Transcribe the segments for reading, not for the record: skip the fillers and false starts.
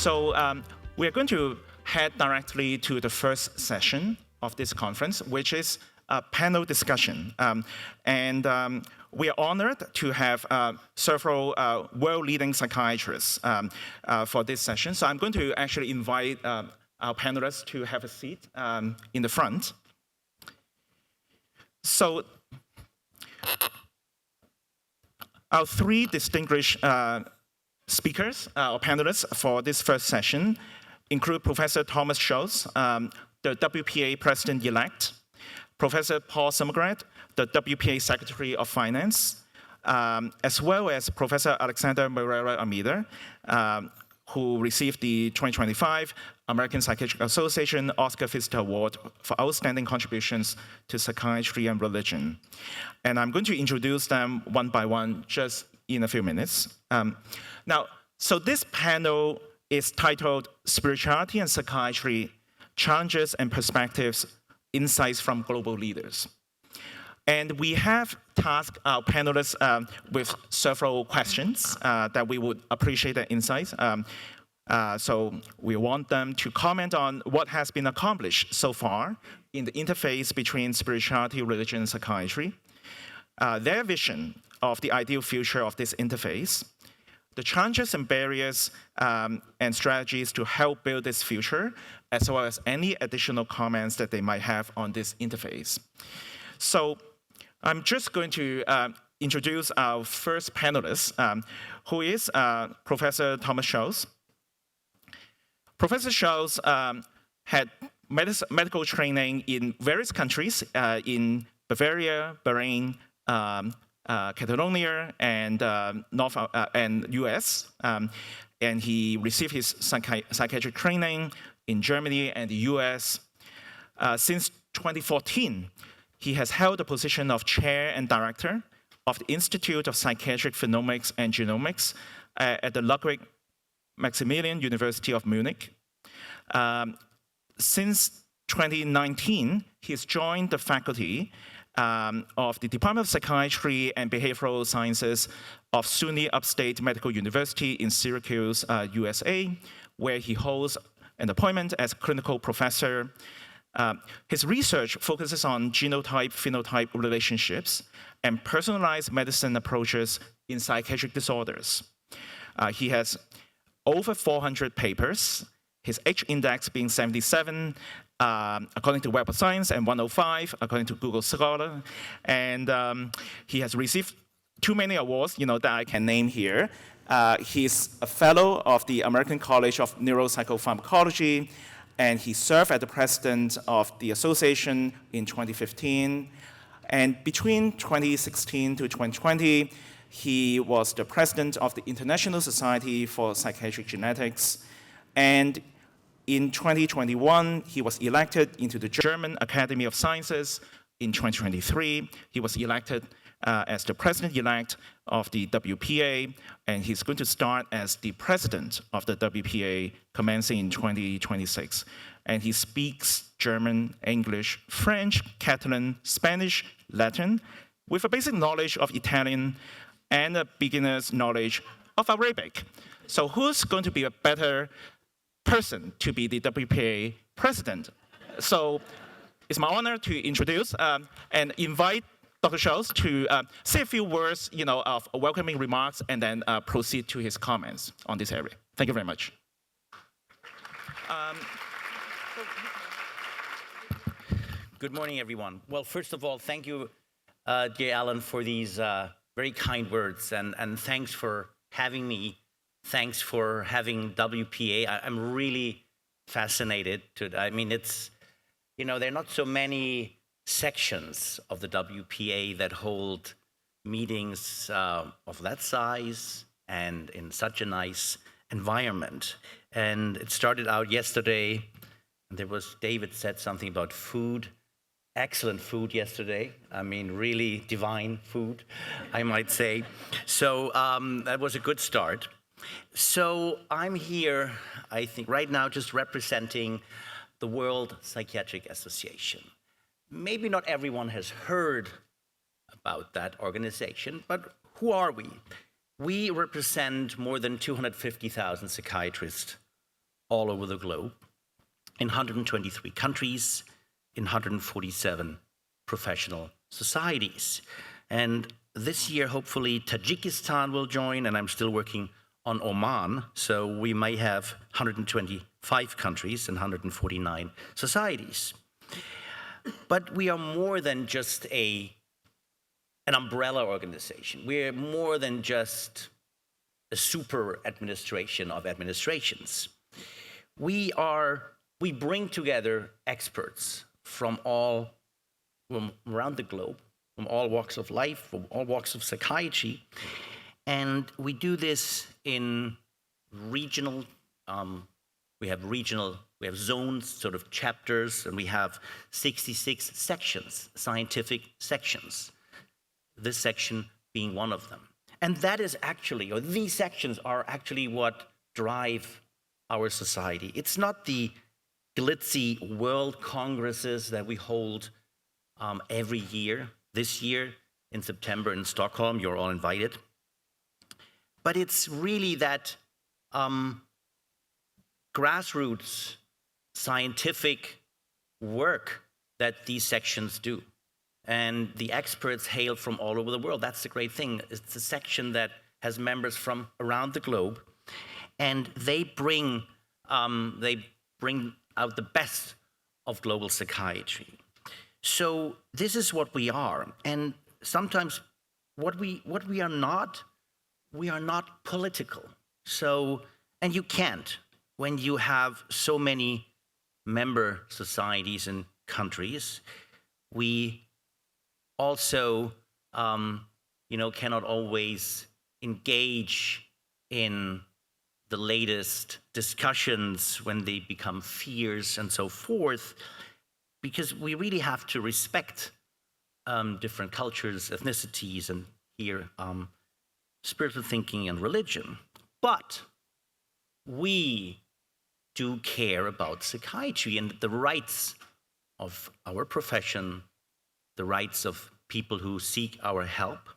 So we are going to head directly to the first session of this conference, which is a panel discussion. We are honored to have several world-leading psychiatrists for this session. So I'm going to actually invite our panelists to have a seat in the front. So our three distinguished speakers or panelists for this first session include Professor Thomas Schulze, the WPA President-elect, Professor Paul Summergrad, the WPA Secretary of Finance, as well as Professor Alexander Moreira-Almeida, who received the 2025 American Psychiatric Association Oscar Pfister Award for outstanding contributions to psychiatry and religion. And I'm going to introduce them one by one just in a few minutes. So this panel is titled Spirituality and Psychiatry, Challenges and Perspectives, Insights from Global Leaders. And we have tasked our panelists with several questions that we would appreciate their insights. So we want them to comment on what has been accomplished so far in the interface between spirituality, religion, and psychiatry, their vision of the ideal future of this interface, the challenges and barriers and strategies to help build this future, as well as any additional comments that they might have on this interface. So I'm just going to introduce our first panelist, who is Professor Thomas Schulze. Professor Schulze had medical training in various countries, in Bavaria, Bahrain, Catalonia, and US. And he received his psychiatric training in Germany and the US. Since 2014, he has held the position of chair and director of the Institute of Psychiatric Phenomics and Genomics at the Ludwig Maximilian University of Munich. Since 2019, he's joined the faculty of the Department of Psychiatry and Behavioral Sciences of SUNY Upstate Medical University in Syracuse, USA, where he holds an appointment as clinical professor. His research focuses on genotype-phenotype relationships and personalized medicine approaches in psychiatric disorders. He has over 400 papers, his H-index being 77, according to Web of Science, and 105, according to Google Scholar. And he has received too many awards, that I can name here. He's a fellow of the American College of Neuropsychopharmacology, and he served as the president of the association in 2015. And between 2016 to 2020, he was the president of the International Society for Psychiatric Genetics. And in 2021, he was elected into the German Academy of Sciences. In 2023, he was elected as the president-elect of the WPA, and he's going to start as the president of the WPA commencing in 2026. And he speaks German, English, French, Catalan, Spanish, Latin, with a basic knowledge of Italian and a beginner's knowledge of Arabic. So who's going to be a better person to be the WPA president? So it's my honor to introduce and invite Dr. Schulze to say a few words, of welcoming remarks, and then proceed to his comments on this area. Thank you very much. Good morning, everyone. Well, first of all, thank you, Jay Allen, for these very kind words, and thanks for having me. Thanks for having WPA. I'm really fascinated. It's, there are not so many sections of the WPA that hold meetings of that size and in such a nice environment. And it started out yesterday, and David said something about food. Excellent food yesterday. Really divine food, I might say. So that was a good start. So I'm here, I think, right now just representing the World Psychiatric Association. Maybe not everyone has heard about that organization, but who are we? We represent more than 250,000 psychiatrists all over the globe, in 123 countries, in 147 professional societies. And this year, hopefully, Tajikistan will join, and I'm still working on Oman, so we may have 125 countries and 149 societies. But we are more than just an umbrella organization. We're more than just a super administration of administrations. We bring together experts from around the globe, from all walks of life, from all walks of psychiatry, and we do this in regional. We have zones, sort of chapters, and we have 66 sections, scientific sections. This section being one of them. And that is actually, or these sections are actually what drive our society. It's not the glitzy world congresses that we hold every year. This year in September in Stockholm, you're all invited. But it's really that grassroots scientific work that these sections do. And the experts hail from all over the world. That's the great thing. It's a section that has members from around the globe, and they bring out the best of global psychiatry. So this is what we are. And sometimes what we are not political. So, and you can't when you have so many member societies and countries. We also, cannot always engage in the latest discussions when they become fears and so forth, because we really have to respect different cultures, ethnicities, and here spiritual thinking and religion. But we do care about psychiatry and the rights of our profession, the rights of people who seek our help.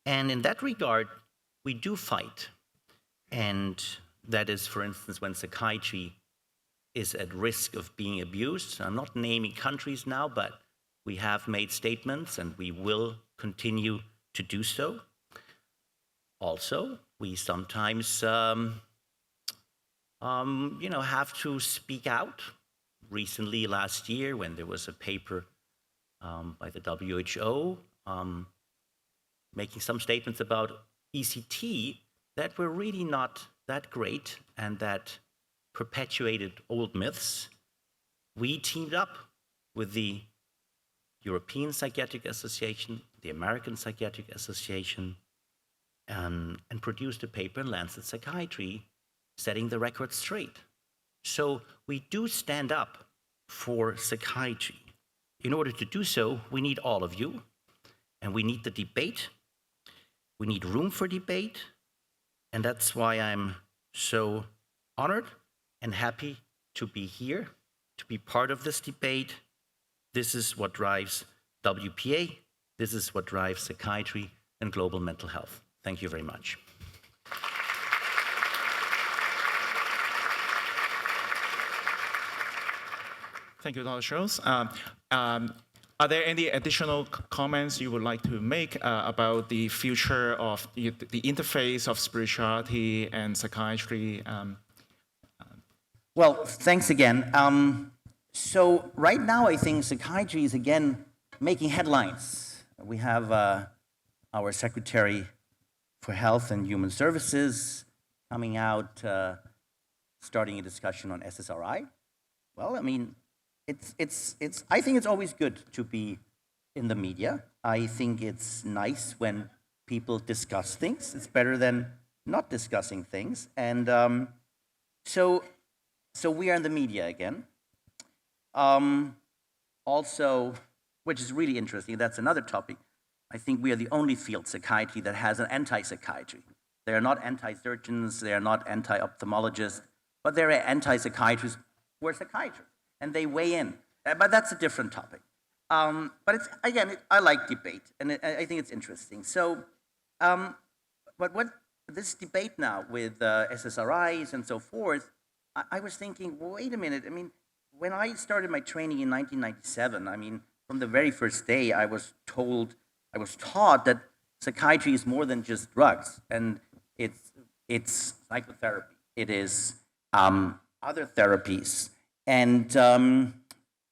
And in that regard, we do fight. And that is, for instance, when psychiatry is at risk of being abused. I'm not naming countries now, but we have made statements and we will continue to do so. Also, we sometimes have to speak out. Recently, last year, when there was a paper by the WHO making some statements about ECT that were really not that great and that perpetuated old myths, we teamed up with the European Psychiatric Association, the American Psychiatric Association, and produced a paper in Lancet Psychiatry setting the record straight. So we do stand up for psychiatry. In order to do so, we need all of you, and we need the debate. We need room for debate, and that's why I'm so honored and happy to be here, to be part of this debate. This is what drives WPA. This is what drives psychiatry and global mental health. Thank you very much. Thank you, Dr. Schulze. Are there any additional comments you would like to make about the future of the interface of spirituality and psychiatry? Well, thanks again. So right now, I think psychiatry is again making headlines. We have our Secretary for Health and Human Services coming out, starting a discussion on SSRI. Well, I mean, I think it's always good to be in the media. I think it's nice when people discuss things. It's better than not discussing things. And so we are in the media again. Also, which is really interesting, that's another topic. I think we are the only field, psychiatry, that has an anti-psychiatry. They are not anti-surgeons, they are not anti-ophthalmologists, but they're anti-psychiatrists who are psychiatrists. And they weigh in. But that's a different topic. But it's, again, I like debate, and I think it's interesting. So, but what this debate now with SSRIs and so forth, I was thinking, wait a minute. I mean, when I started my training in 1997, I mean, from the very first day, I was taught that psychiatry is more than just drugs, and it's psychotherapy. It is other therapies, and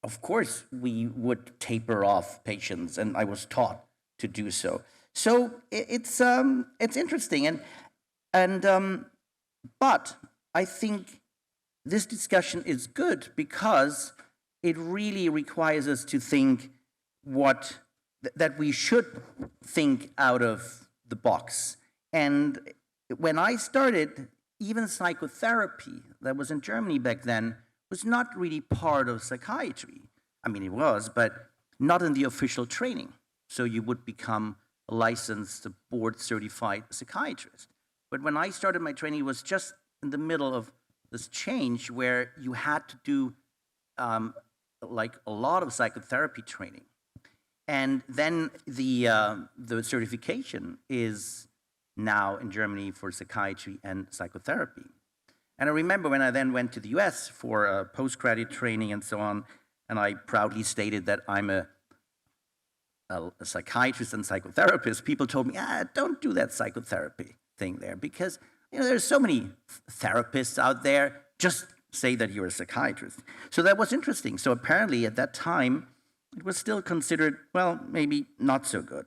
of course, we would taper off patients, and I was taught to do so. So it's interesting, but I think this discussion is good because it really requires us to think that we should think out of the box. And when I started, even psychotherapy that was in Germany back then was not really part of psychiatry. I mean, it was, but not in the official training. So you would become a licensed, board-certified psychiatrist. But when I started my training, it was just in the middle of this change where you had to do like a lot of psychotherapy training. And then the certification is now in Germany for psychiatry and psychotherapy. And I remember when I then went to the US for postgraduate training and so on, and I proudly stated that I'm a psychiatrist and psychotherapist, people told me, don't do that psychotherapy thing there because there's so many therapists out there, just say that you're a psychiatrist. So that was interesting. So apparently at that time, it was still considered, well, maybe not so good.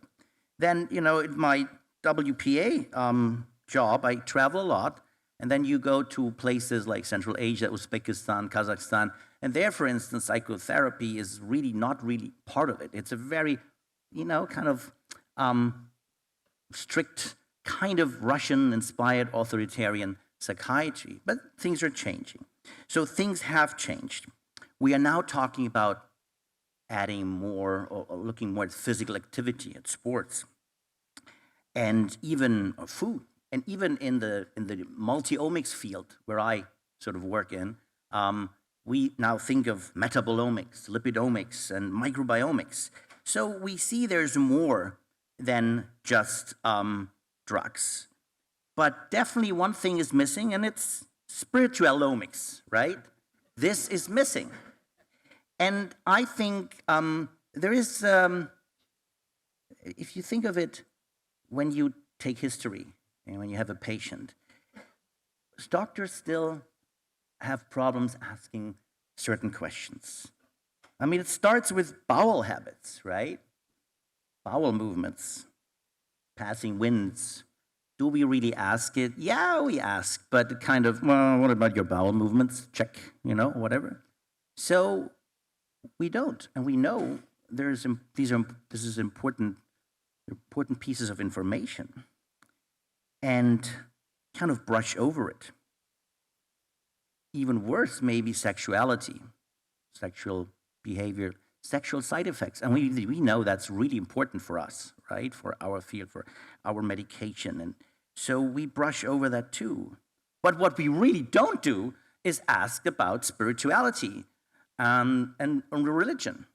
Then, in my WPA job, I travel a lot, and then you go to places like Central Asia, Uzbekistan, Kazakhstan, and there, for instance, psychotherapy is really not really part of it. It's a very, kind of strict, kind of Russian-inspired authoritarian psychiatry, but things are changing. So things have changed. We are now talking about adding more or looking more at physical activity, at sports, and even food. And even in the multi-omics field where I sort of work in, we now think of metabolomics, lipidomics, and microbiomics. So we see there's more than just drugs. But definitely one thing is missing, and it's spiritualomics, right? This is missing. And I think there is, if you think of it, when you take history, and when you have a patient, doctors still have problems asking certain questions. I mean, it starts with bowel habits, right? Bowel movements, passing winds. Do we really ask it? Yeah, we ask, but kind of, well, what about your bowel movements? Check, whatever. So we don't, and we know this is important pieces of information, and kind of brush over it. Even worse, maybe sexuality, sexual behavior, sexual side effects, and we know that's really important for us, right? For our field, for our medication, and so we brush over that too. But what we really don't do is ask about spirituality and religion.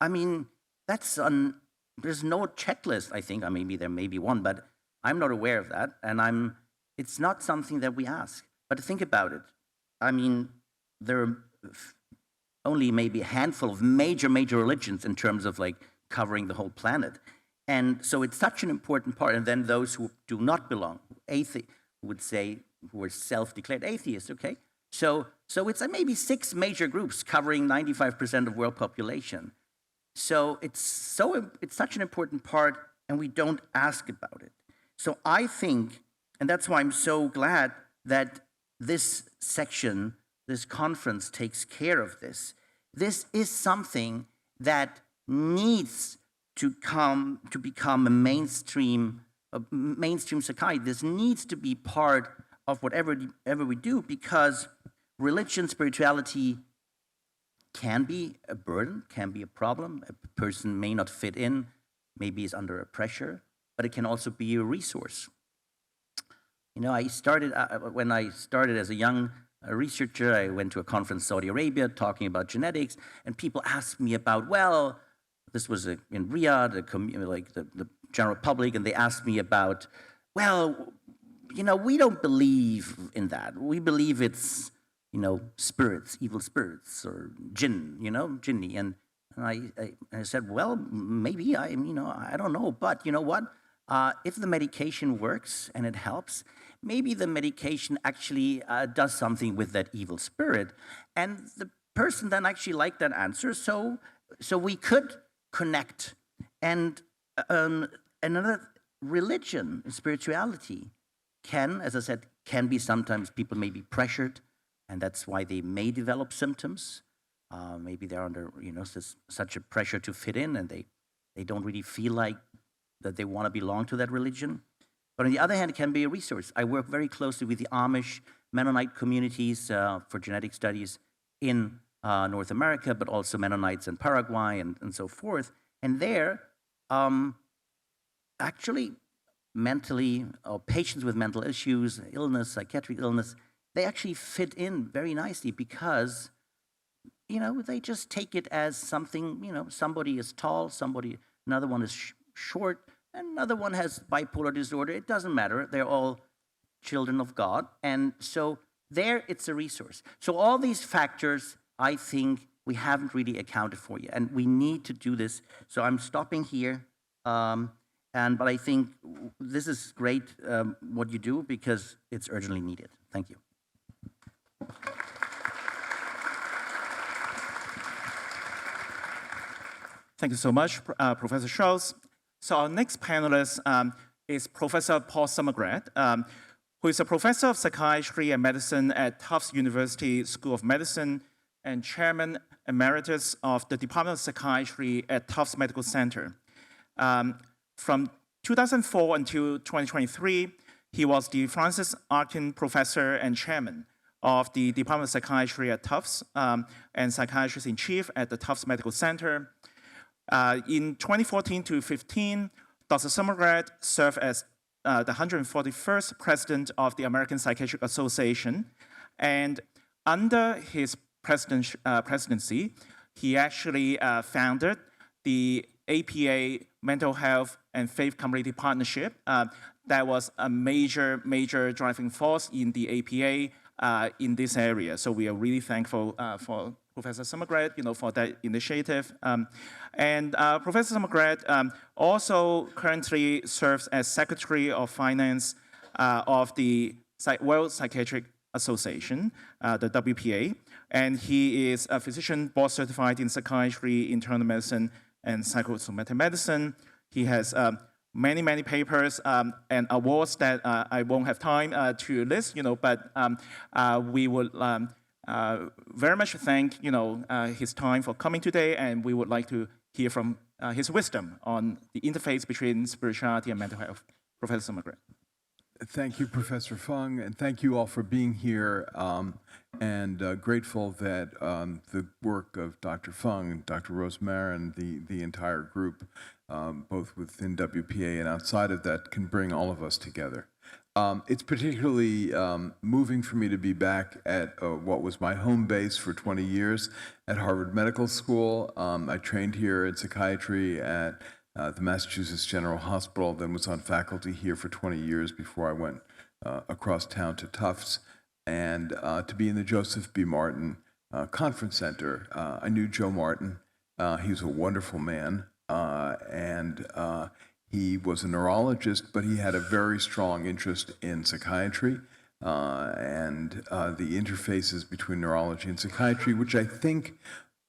I mean, there's no checklist, I think. Maybe there may be one, but I'm not aware of that, and it's not something that we ask. But think about it. I mean, there are only maybe a handful of major religions in terms of like covering the whole planet. And so it's such an important part. And then those who do not belong, who are self-declared atheists, okay? So it's maybe 6 major groups covering 95% of world population. So it's such an important part, and we don't ask about it. So I think, and that's why I'm so glad that this section, this conference takes care of this. This is something that needs to become a mainstream psychiatry. This needs to be part of whatever we do, because religion, spirituality can be a burden, can be a problem. A person may not fit in, maybe is under a pressure, but it can also be a resource. I started, when I started as a young researcher, I went to a conference in Saudi Arabia talking about genetics, and people asked me about, well, this was in Riyadh, the general public, and they asked me about, well, we don't believe in that. We believe it's spirits, evil spirits, or jinn, jinni. And I said, well, maybe I don't know, but you know what? If the medication works and it helps, maybe the medication actually does something with that evil spirit. And the person then actually liked that answer, so we could connect. And another religion, spirituality, can, as I said, can be sometimes people may be pressured, and that's why they may develop symptoms. Maybe they're under such a pressure to fit in, and they don't really feel like that they want to belong to that religion. But on the other hand, it can be a resource. I work very closely with the Amish Mennonite communities for genetic studies in North America, but also Mennonites in Paraguay and so forth. And there, actually, mentally, or patients with mental issues, illness, psychiatric illness, they actually fit in very nicely because, they just take it as something, somebody is tall, another one is short, and another one has bipolar disorder. It doesn't matter. They're all children of God. And so there, it's a resource. So all these factors, I think, we haven't really accounted for yet, and we need to do this. So I'm stopping here. But I think this is great what you do because it's urgently needed. Thank you. Thank you so much, Professor Schulze. So our next panelist is Professor Paul Summergrad, who is a professor of psychiatry and medicine at Tufts University School of Medicine and chairman emeritus of the Department of Psychiatry at Tufts Medical Center. From 2004 until 2023, he was the Francis Arkin Professor and Chairman of the Department of Psychiatry at Tufts and Psychiatrist-in-Chief at the Tufts Medical Center. In 2014 to 15, Dr. Summergrad served as the 141st President of the American Psychiatric Association. And under his presidency, he actually founded the APA Mental Health and Faith Community Partnership. That was a major driving force in the APA in this area. So we are really thankful for Professor Summergrad, for that initiative. And Professor Summergrad also currently serves as Secretary of Finance of the World Psychiatric Association, the WPA. And he is a physician board certified in psychiatry, internal medicine, and psychosomatic medicine. He has many papers and awards that I won't have time to list, but we would very much thank his time for coming today, and we would like to hear from his wisdom on the interface between spirituality and mental health. Professor Summergrad. Thank you, Professor Fung, and thank you all for being here, and grateful that the work of Dr. Fung and Dr. Rosemary and the entire group, both within WPA and outside of that, can bring all of us together. It's particularly moving for me to be back at what was my home base for 20 years at Harvard Medical School. I trained here in psychiatry at the Massachusetts General Hospital, then was on faculty here for 20 years before I went across town to Tufts, and to be in the Joseph B. Martin Conference Center. I knew Joe Martin. He was a wonderful man, and he was a neurologist, but he had a very strong interest in psychiatry and the interfaces between neurology and psychiatry, which I think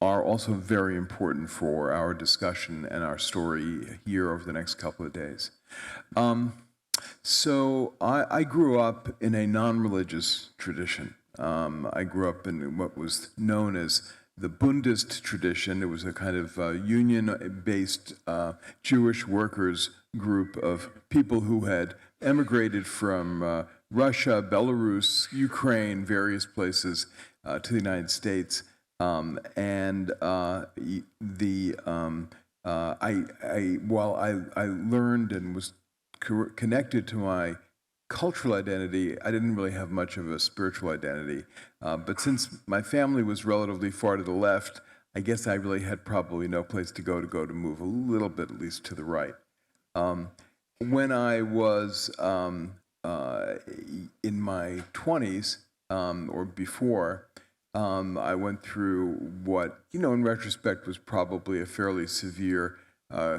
are also very important for our discussion and our story here over the next couple of days. So I grew up in a non-religious tradition. I grew up in what was known as the Bundist tradition. It was a kind of union-based Jewish workers group of people who had emigrated from Russia, Belarus, Ukraine, various places to the United States. While I learned and was connected to my cultural identity, I didn't really have much of a spiritual identity. But since my family was relatively far to the left, I guess I really had probably no place to go to move a little bit, at least to the right. When I was in my 20s or before, I went through what, in retrospect was probably a fairly severe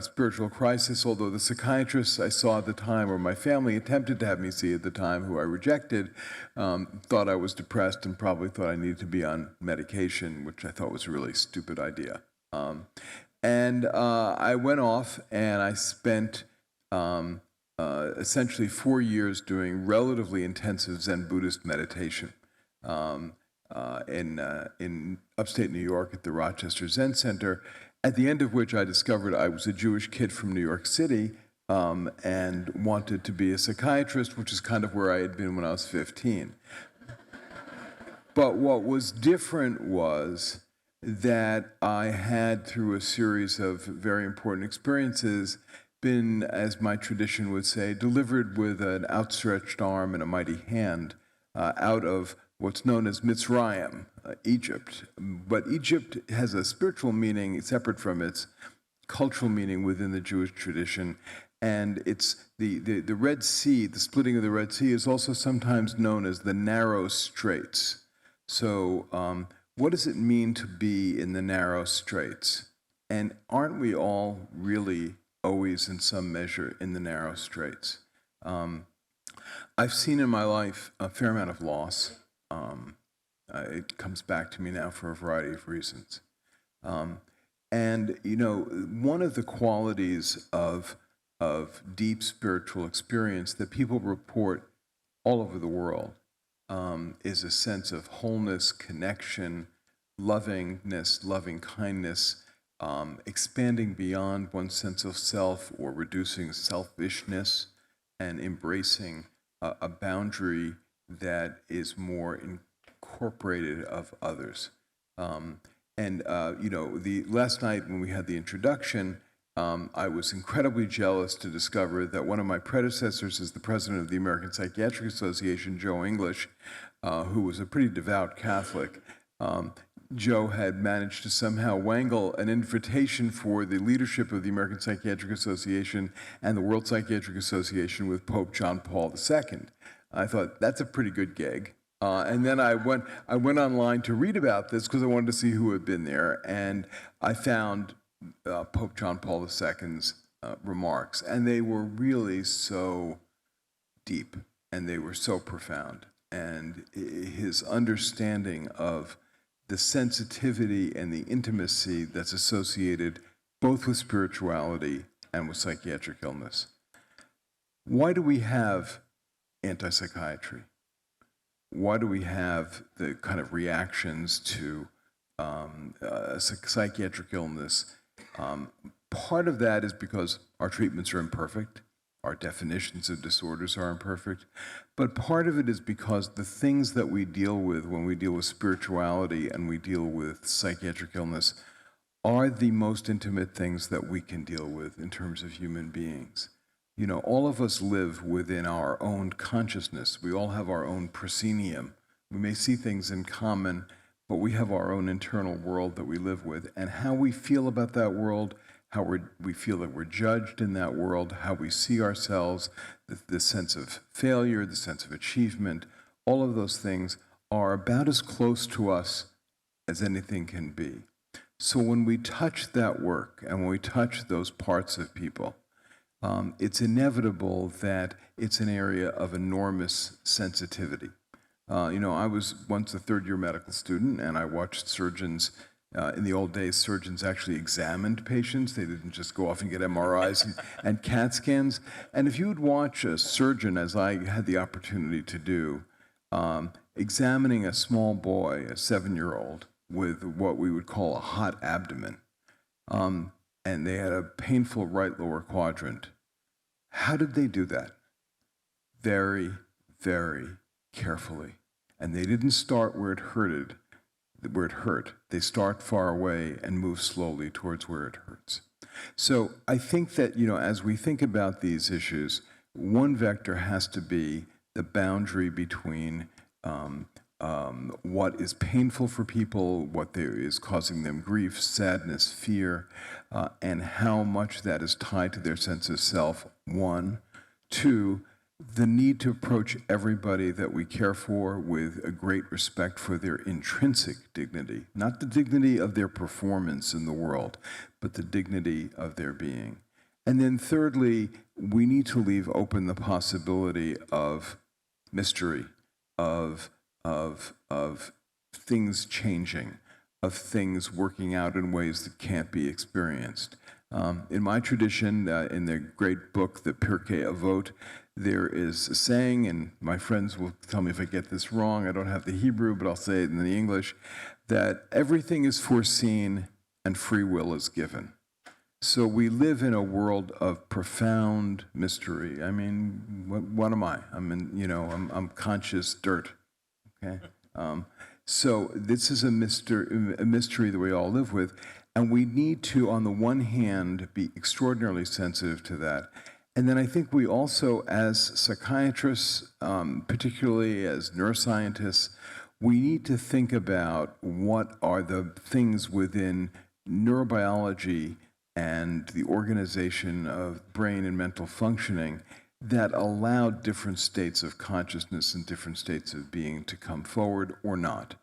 spiritual crisis, although the psychiatrists I saw at the time, or my family attempted to have me see at the time, who I rejected, thought I was depressed and probably thought I needed to be on medication, which I thought was a really stupid idea. And I went off and I spent essentially 4 years doing relatively intensive Zen Buddhist meditation in upstate New York at the Rochester Zen Center, at the end of which I discovered I was a Jewish kid from New York City and wanted to be a psychiatrist, which is kind of where I had been when I was 15. But what was different was that I had, through a series of very important experiences, been, as my tradition would say, delivered with an outstretched arm and a mighty hand out of what's known as Mitzrayim, Egypt. But Egypt has a spiritual meaning separate from its cultural meaning within the Jewish tradition. And it's the Red Sea, the splitting of the Red Sea, is also sometimes known as the narrow straits. So what does it mean to be in the narrow straits? And aren't we all really always in some measure in the narrow straits? I've seen in my life a fair amount of loss. It comes back to me now for a variety of reasons. And, one of the qualities of deep spiritual experience that people report all over the world is a sense of wholeness, connection, lovingness, loving kindness, expanding beyond one's sense of self or reducing selfishness and embracing a boundary that is more incorporated of others. The last night when we had the introduction, I was incredibly jealous to discover that one of my predecessors as the president of the American Psychiatric Association, Joe English, who was a pretty devout Catholic, Joe had managed to somehow wangle an invitation for the leadership of the American Psychiatric Association and the World Psychiatric Association with Pope John Paul II. I thought, that's a pretty good gig. And then I went online to read about this because I wanted to see who had been there, and I found Pope John Paul II's remarks, and they were really so deep, and they were so profound. And his understanding of the sensitivity and the intimacy that's associated both with spirituality and with psychiatric illness. Why do we have anti-psychiatry? Why do we have the kind of reactions to psychiatric illness? Part of that is because our treatments are imperfect, our definitions of disorders are imperfect, but part of it is because the things that we deal with when we deal with spirituality and we deal with psychiatric illness are the most intimate things that we can deal with in terms of human beings. All of us live within our own consciousness. We all have our own proscenium. We may see things in common, but we have our own internal world that we live with. And how we feel about that world, how we feel that we're judged in that world, how we see ourselves, the sense of failure, the sense of achievement, all of those things are about as close to us as anything can be. So when we touch that work and when we touch those parts of people, it's inevitable that it's an area of enormous sensitivity. I was once a third-year medical student, and I watched surgeons. In the old days, surgeons actually examined patients. They didn't just go off and get MRIs and CAT scans. And if you would watch a surgeon, as I had the opportunity to do, examining a small boy, a 7-year-old, with what we would call a hot abdomen, and they had a painful right lower quadrant. How did they do that? Very, very carefully. And they didn't start where it hurt. They start far away and move slowly towards where it hurts. So I think that, as we think about these issues, one vector has to be the boundary between what is painful for people, what is causing them grief, sadness, fear, and how much that is tied to their sense of self, one. Two, the need to approach everybody that we care for with a great respect for their intrinsic dignity, not the dignity of their performance in the world, but the dignity of their being. And then thirdly, we need to leave open the possibility of mystery, of things changing, of things working out in ways that can't be experienced. In my tradition, in the great book, the Pirkei Avot, there is a saying, and my friends will tell me if I get this wrong, I don't have the Hebrew, but I'll say it in the English, that everything is foreseen and free will is given. So we live in a world of profound mystery. I mean, what am I? I'm conscious dirt, okay? So this is a mystery that we all live with, and we need to, on the one hand, be extraordinarily sensitive to that. And then I think we also, as psychiatrists, particularly as neuroscientists, we need to think about what are the things within neurobiology and the organization of brain and mental functioning that allow different states of consciousness and different states of being to come forward or not.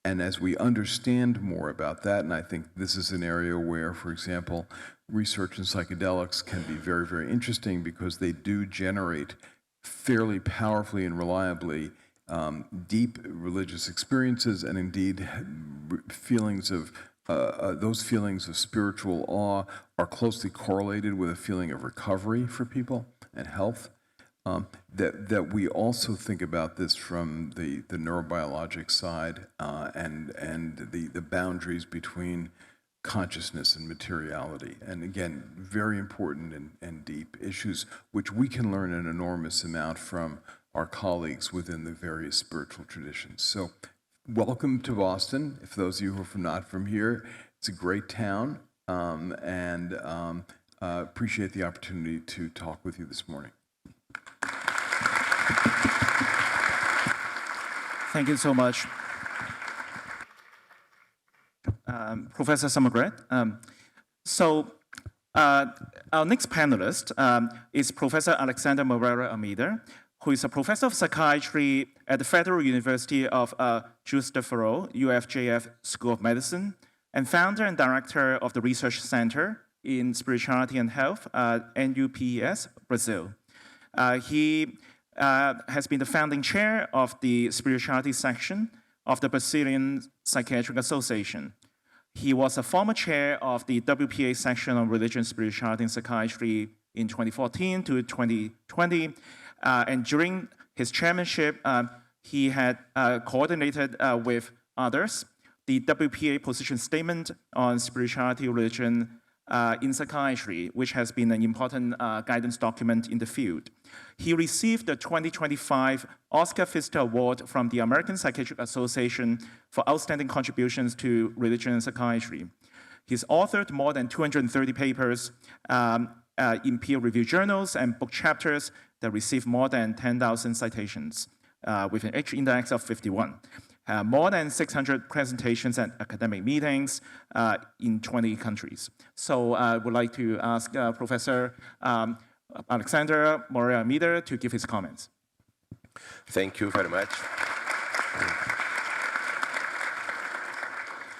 And as we understand more about that, and I think this is an area where, for example, research in psychedelics can be very, very interesting because they do generate fairly powerfully and reliably deep religious experiences and indeed feelings of those feelings of spiritual awe are closely correlated with a feeling of recovery for people and health. That we also think about this from the neurobiologic side and the boundaries between consciousness and materiality. And again, very important and deep issues which we can learn an enormous amount from our colleagues within the various spiritual traditions. So welcome to Boston. If those of you who are not from here, it's a great town, and appreciate the opportunity to talk with you this morning. Thank you so much, Professor Summergrad. Our next panelist is Professor Alexander Moreira-Almeida, who is a professor of psychiatry at the Federal University of Juiz de Fora, UFJF School of Medicine, and founder and director of the Research Center in Spirituality and Health, NUPES, Brazil. He has been the founding chair of the Spirituality section of the Brazilian Psychiatric Association. He was a former chair of the WPA section on religion, spirituality, and psychiatry in 2014 to 2020. And during his chairmanship, he had coordinated with others the WPA position statement on spirituality, religion, in psychiatry, which has been an important guidance document in the field. He received the 2025 Oscar Pfister Award from the American Psychiatric Association for outstanding contributions to religion and psychiatry. He's authored more than 230 papers in peer-reviewed journals and book chapters that receive more than 10,000 citations with an H index of 51. More than 600 presentations at academic meetings in 20 countries. So I would like to ask Professor Alexander Moreira-Almeida to give his comments. Thank you very much.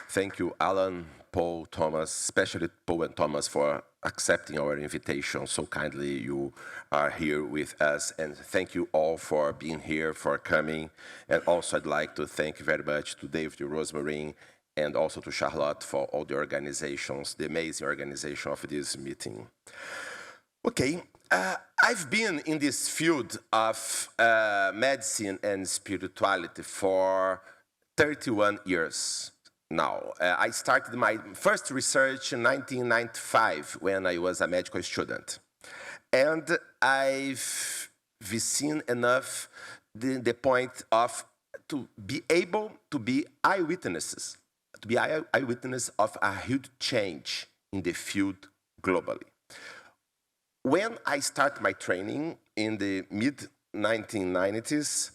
Thank you, Alan, Paul, Thomas, especially Paul and Thomas, for accepting our invitation. So kindly you are here with us, and thank you all for being here, for coming. And also I'd like to thank very much to David Rosemary and also to Charlotte for all the organizations, the amazing organization of this meeting. Okay, I've been in this field of medicine and spirituality for 31 years. Now, I started my first research in 1995 when I was a medical student. And I've seen enough the point of to be able to be eyewitnesses, to be eyewitness of a huge change in the field globally. When I started my training in the mid-1990s,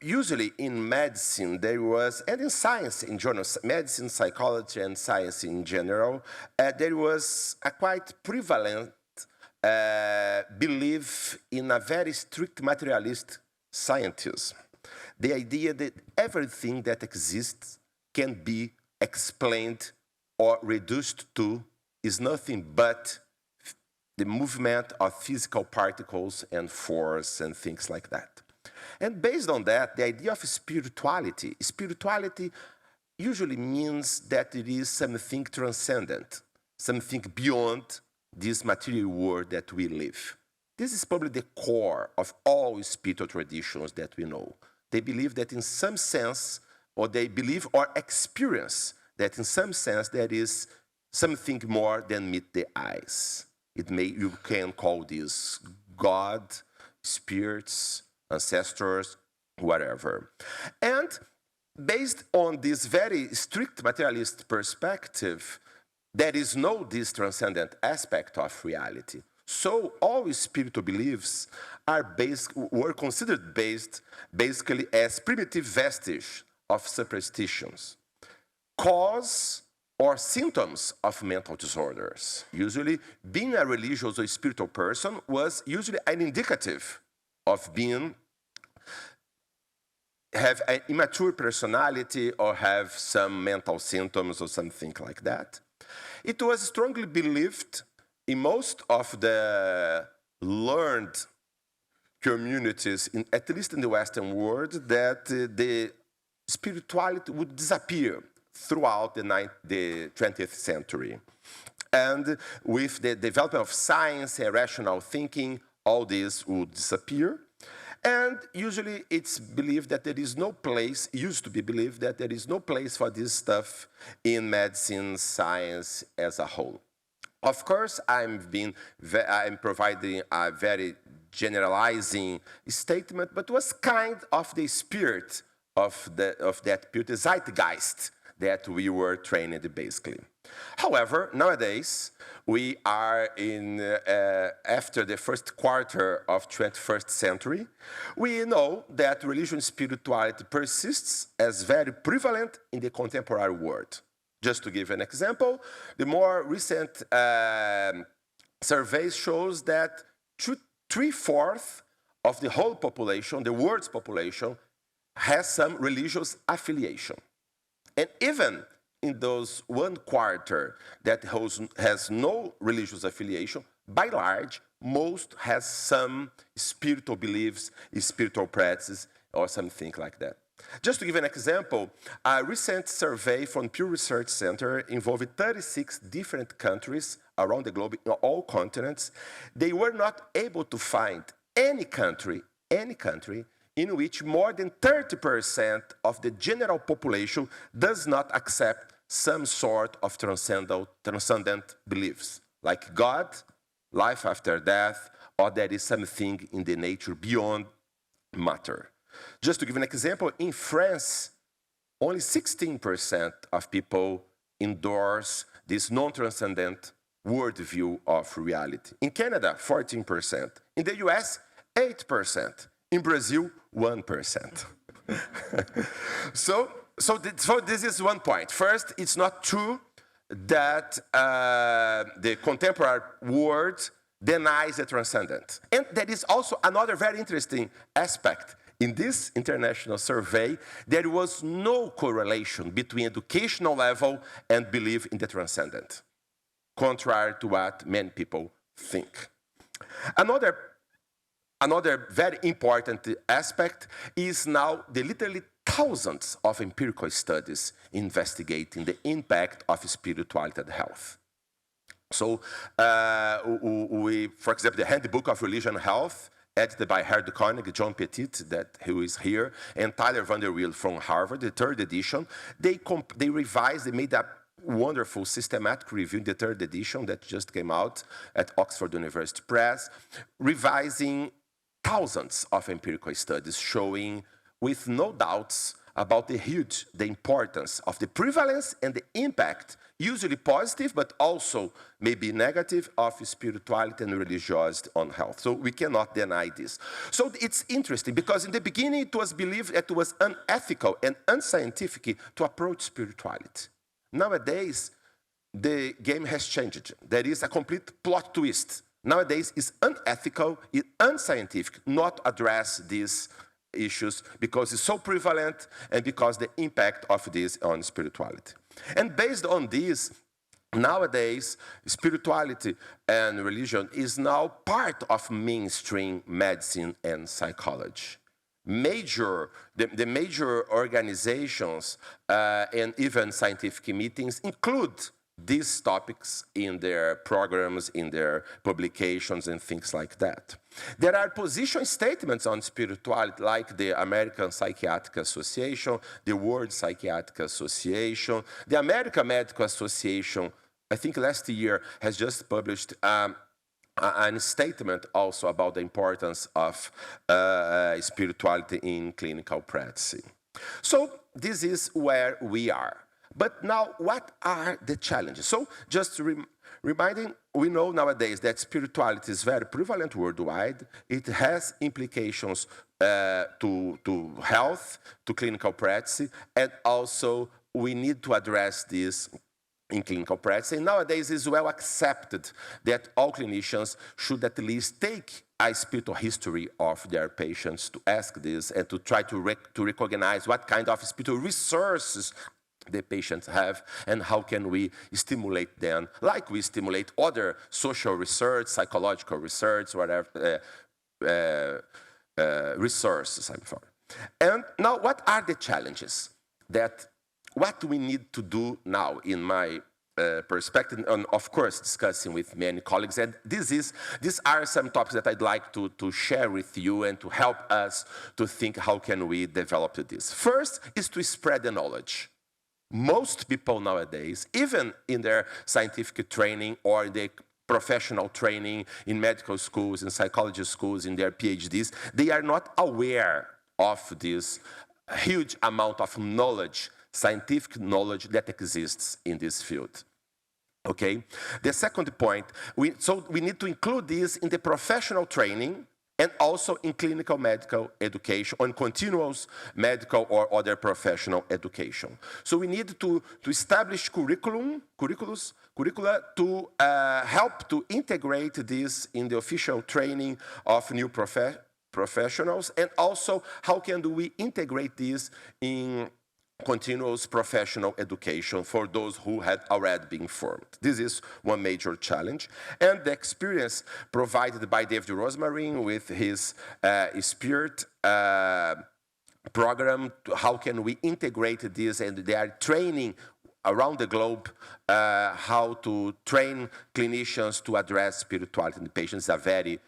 usually in medicine there was, and in science in journals, medicine, psychology, and science in general, there was a quite prevalent believe in a very strict materialist scientism. The idea that everything that exists can be explained or reduced to is nothing but the movement of physical particles and force and things like that. And based on that, the idea of spirituality usually means that it is something transcendent, something beyond this material world that we live. This is probably the core of all spiritual traditions that we know. They believe that in some sense, or they believe or experience that in some sense there is something more than meet the eyes. You can call this God, spirits, ancestors, whatever. And based on this very strict materialist perspective, there is no this transcendent aspect of reality. So all spiritual beliefs were considered basically as primitive vestige of superstitions, cause or symptoms of mental disorders. Usually, being a religious or spiritual person was usually an indicative of have an immature personality or have some mental symptoms or something like that. It was strongly believed in most of the learned communities, at least in the Western world, that the spirituality would disappear throughout the 20th century. And with the development of science and rational thinking, all this would disappear. And usually it's believed that there is no place, used to be believed that there is no place for this stuff in medicine, science as a whole. Of course, I'm providing a very generalizing statement, but was kind of the spirit of that period, the zeitgeist that we were trained basically. However, nowadays, we are after the first quarter of 21st century, we know that religion and spirituality persists as very prevalent in the contemporary world. Just to give an example, the more recent surveys shows that 3/4 of the whole population, the world's population, has some religious affiliation. And even in those 1/4 that has no religious affiliation, by large, most has some spiritual beliefs, spiritual practices, or something like that. Just to give an example, a recent survey from Pew Research Center involving 36 different countries around the globe, in all continents, they were not able to find any country in which more than 30% of the general population does not accept some sort of transcendent beliefs, like God, life after death, or there is something in the nature beyond matter. Just to give an example, in France, only 16% of people endorse this non-transcendent worldview of reality. In Canada, 14%. In the US, 8%. In Brazil, 1%. So this is one point. First, it's not true that the contemporary world denies the transcendent. And there is also another very interesting aspect. In this international survey, there was no correlation between educational level and belief in the transcendent, contrary to what many people think. Another very important aspect is now the literally thousands of empirical studies investigating the impact of spirituality and health. So, for example, the Handbook of Religion and Health, edited by Harold Koenig, John Petit, who is here, and Tyler Van der Wiel from Harvard, the 3rd edition. They revised, they made a wonderful systematic review in the 3rd edition that just came out at Oxford University Press, revising thousands of empirical studies showing with no doubts about the importance of the prevalence and the impact, usually positive, but also maybe negative, of spirituality and religiosity on health. So we cannot deny this. So it's interesting because in the beginning it was believed that it was unethical and unscientific to approach spirituality. Nowadays, the game has changed. There is a complete plot twist nowadays is unethical, it's unscientific not address these issues because it's so prevalent and because the impact of this on spirituality. And based on this, nowadays, spirituality and religion is now part of mainstream medicine and psychology. The major organizations and even scientific meetings include these topics in their programs, in their publications, and things like that. There are position statements on spirituality, like the American Psychiatric Association, the World Psychiatric Association, the American Medical Association, I think last year, has just published a statement also about the importance of spirituality in clinical practice. So this is where we are. But now, what are the challenges? So just reminding, we know nowadays that spirituality is very prevalent worldwide. It has implications to health, to clinical practice, and also we need to address this in clinical practice. And nowadays it's well accepted that all clinicians should at least take a spiritual history of their patients to ask this and to try to recognize what kind of spiritual resources the patients have and how can we stimulate them, like we stimulate other social research, psychological research, whatever, resources, I'm sorry. And now, what are the challenges that what we need to do now, in my perspective, and of course discussing with many colleagues, and these are some topics that I'd like to share with you and to help us to think how can we develop this. First is to spread the knowledge. Most people nowadays, even in their scientific training or in their professional training in medical schools, in psychology schools, in their PhDs, they are not aware of this huge amount of knowledge, scientific knowledge that exists in this field. Okay? The second point, we need to include this in the professional training and also in clinical medical education, on continuous medical or other professional education. So we need to establish curricula to help to integrate this in the official training of new professionals, and also how can we integrate this in continuous professional education for those who had already been formed. This is one major challenge. And the experience provided by David Rosmarin with his Spirit program, how can we integrate this, and they are training around the globe how to train clinicians to address spirituality in patients. Is a very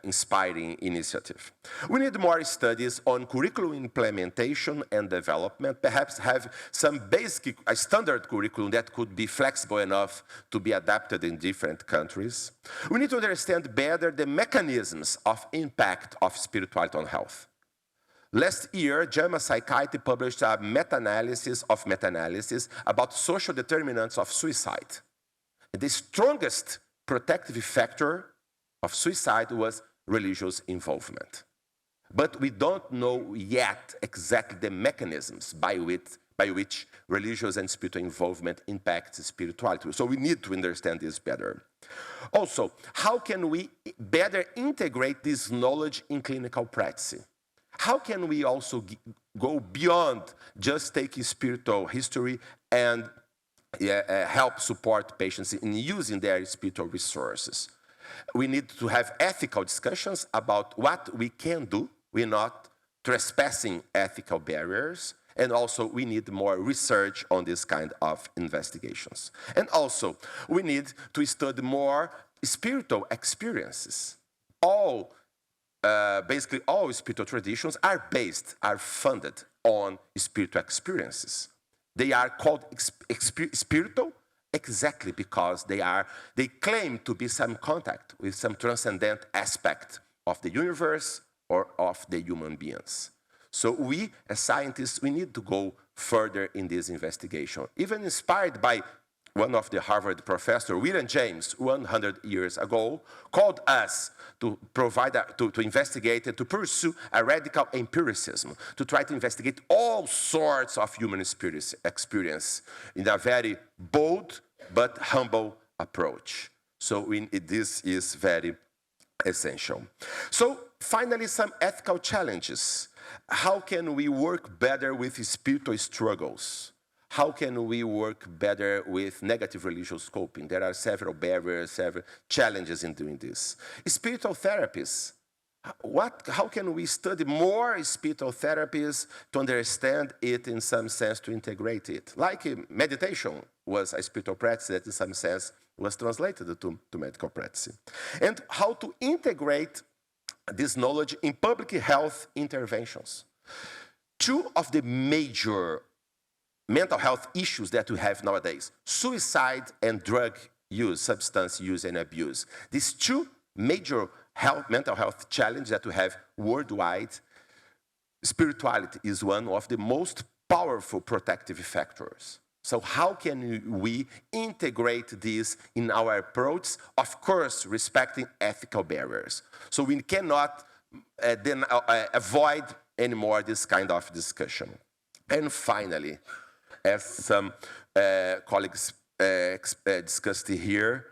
inspiring initiative. We need more studies on curriculum implementation and development, perhaps have some basic, a standard curriculum that could be flexible enough to be adapted in different countries. We need to understand better the mechanisms of impact of spirituality on health. Last year, JAMA Psychiatry published a meta-analysis about social determinants of suicide. The strongest protective factor of suicide was religious involvement. But we don't know yet exactly the mechanisms by which religious and spiritual involvement impacts spirituality. So we need to understand this better. Also, how can we better integrate this knowledge in clinical practice? How can we also go beyond just taking spiritual history and help support patients in using their spiritual resources? We need to have ethical discussions about what we can do. We're not trespassing ethical barriers. And also, we need more research on this kind of investigations. And also, we need to study more spiritual experiences. Basically, all spiritual traditions are funded on spiritual experiences. They are called spiritual exactly because they claim to be some contact with some transcendent aspect of the universe or of the human beings. So we, as scientists, we need to go further in this investigation, even inspired by one of the Harvard professors, William James, 100 years ago, called us to to investigate and to pursue a radical empiricism, to try to investigate all sorts of human experience in a very bold but humble approach. So this is very essential. So finally, some ethical challenges. How can we work better with spiritual struggles? How can we work better with negative religious coping? There are several barriers, several challenges in doing this. Spiritual therapies. How can we study more spiritual therapies to understand it in some sense, to integrate it? Like meditation was a spiritual practice that in some sense was translated to medical practice. And how to integrate this knowledge in public health interventions. Two of the major mental health issues that we have nowadays, suicide and drug use, substance use and abuse. These two major mental health challenges that we have worldwide, spirituality is one of the most powerful protective factors. So how can we integrate this in our approach? Of course, respecting ethical barriers. So we cannot then avoid anymore this kind of discussion. And finally, as some colleagues discussed here,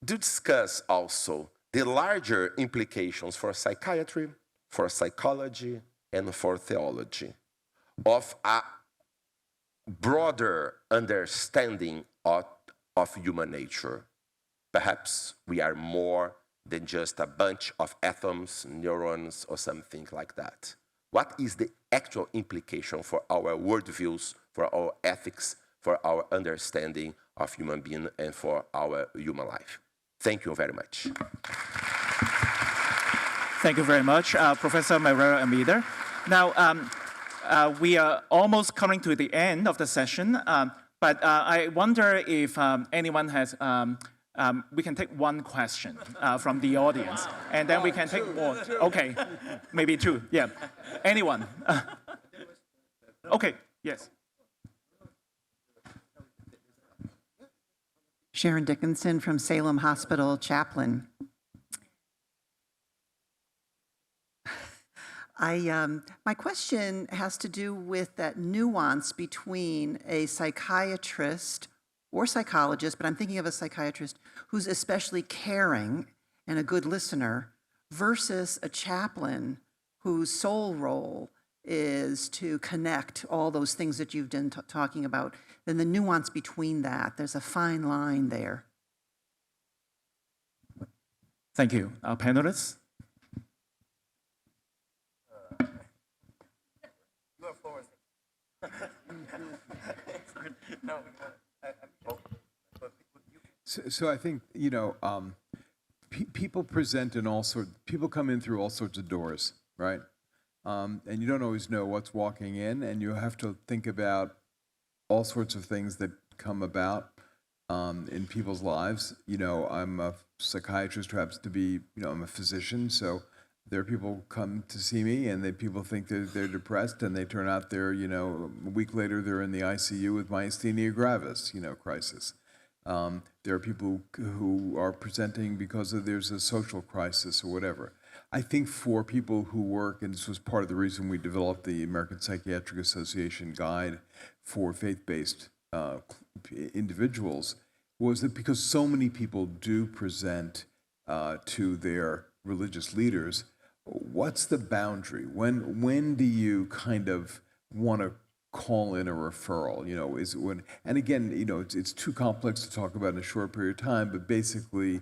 to discuss also the larger implications for psychiatry, for psychology, and for theology of a broader understanding of human nature. Perhaps we are more than just a bunch of atoms, neurons, or something like that. What is the actual implication for our worldviews, for our ethics, for our understanding of human being, and for our human life? Thank you very much. Thank you very much, Professor Moreira-Almeida. Now, we are almost coming to the end of the session, but I wonder if anyone has, we can take one question from the audience, and then we can take more. Okay, maybe two, yeah. Anyone? Okay, yes. Sharon Dickinson from Salem Hospital Chaplain. My question has to do with that nuance between a psychiatrist or psychologist, but I'm thinking of a psychiatrist who's especially caring and a good listener versus a chaplain whose sole role is to connect all those things that you've been talking about. Then the nuance between that, there's a fine line there. Thank you. Our panelists? So I think, you know, people present in all sorts, people come in through all sorts of doors, right? And you don't always know what's walking in, and you have to think about all sorts of things that come about in people's lives. You know, I'm a psychiatrist who happens to be, you know, I'm a physician, so there are people who come to see me, and people think they're depressed, and they turn out they're, you know, a week later they're in the ICU with myasthenia gravis, you know, crisis. There are people who are presenting because there's a social crisis or whatever. I think for people who work, and this was part of the reason we developed the American Psychiatric Association guide for faith-based individuals, was that because so many people do present to their religious leaders, what's the boundary? When do you kind of want to call in a referral? You know, is when, and again, you know, it's too complex to talk about in a short period of time, but basically,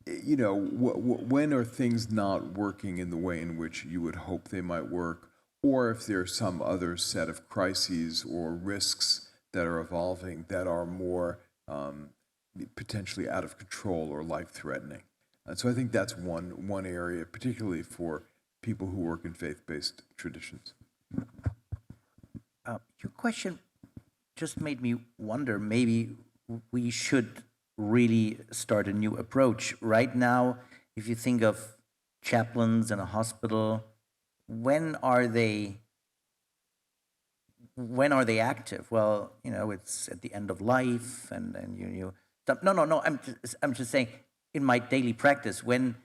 you know, when are things not working in the way in which you would hope they might work, or if there's some other set of crises or risks that are evolving that are more potentially out of control or life-threatening. And so I think that's one area, particularly for people who work in faith-based traditions. Your question just made me wonder, maybe we should really start a new approach. Right now, if you think of chaplains in a hospital, when are they active? Well, you know, it's at the end of life, and you no. I'm just saying, in my daily practice, when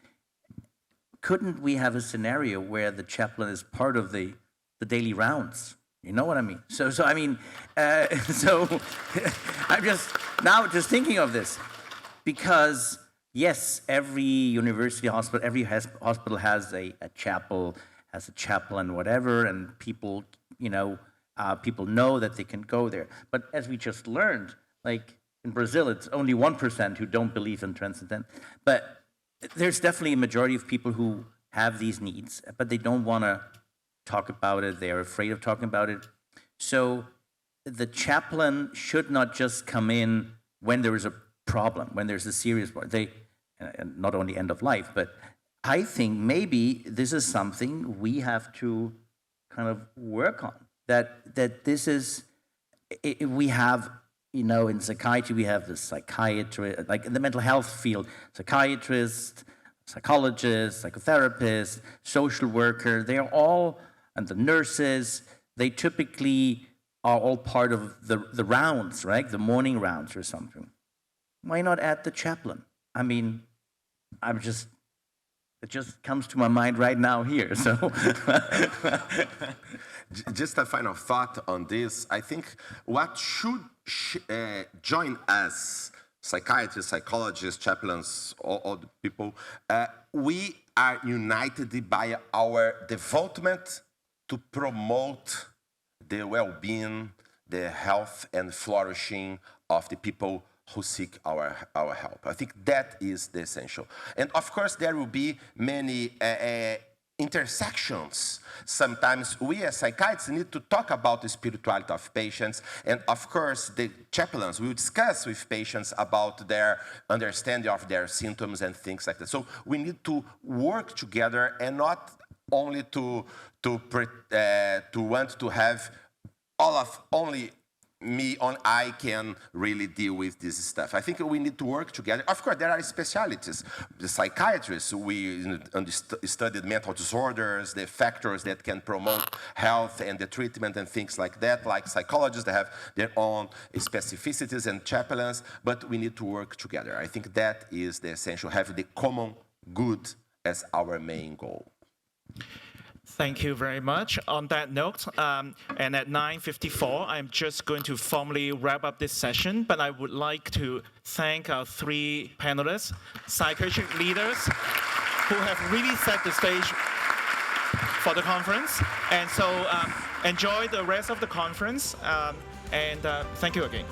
couldn't we have a scenario where the chaplain is part of the daily rounds? You know what I mean? So I mean, so I'm just thinking of this, because yes, every university hospital, every hospital has a chapel, has a chaplain, whatever, and people, people know that they can go there. But as we just learned, like in Brazil, it's only 1% who don't believe in transcendent. But there's definitely a majority of people who have these needs, but they don't want to talk about it. They're afraid of talking about it. So the chaplain should not just come in when there is a problem, when there's a serious problem. Not only end of life, but I think maybe this is something we have to kind of work on. That this is, we have, in psychiatry, we have the psychiatrist, like in the mental health field, psychiatrist, psychologist, psychotherapist, social worker, they are all, and the nurses, they typically are all part of the rounds, right? The morning rounds or something. Why not add the chaplain? I mean, it just comes to my mind right now here, so. Just a final thought on this. I think what should join us, psychiatrists, psychologists, chaplains, all the people, we are united by our devotement to promote the well-being, the health and flourishing of the people who seek our help. I think that is the essential. And of course, there will be many intersections. Sometimes we as psychiatrists need to talk about the spirituality of patients. And of course, the chaplains will discuss with patients about their understanding of their symptoms and things like that. So we need to work together and not only to want to have only me on I can really deal with this stuff. I think we need to work together. Of course, there are specialities. The psychiatrists, we studied mental disorders, the factors that can promote health and the treatment and things like that. Like psychologists, they have their own specificities and chaplains, but we need to work together. I think that is the essential, have the common good as our main goal. Thank you very much. On that note, and at 9:54, I'm just going to formally wrap up this session, but I would like to thank our three panelists, psychiatric leaders, who have really set the stage for the conference. And so enjoy the rest of the conference, and thank you again.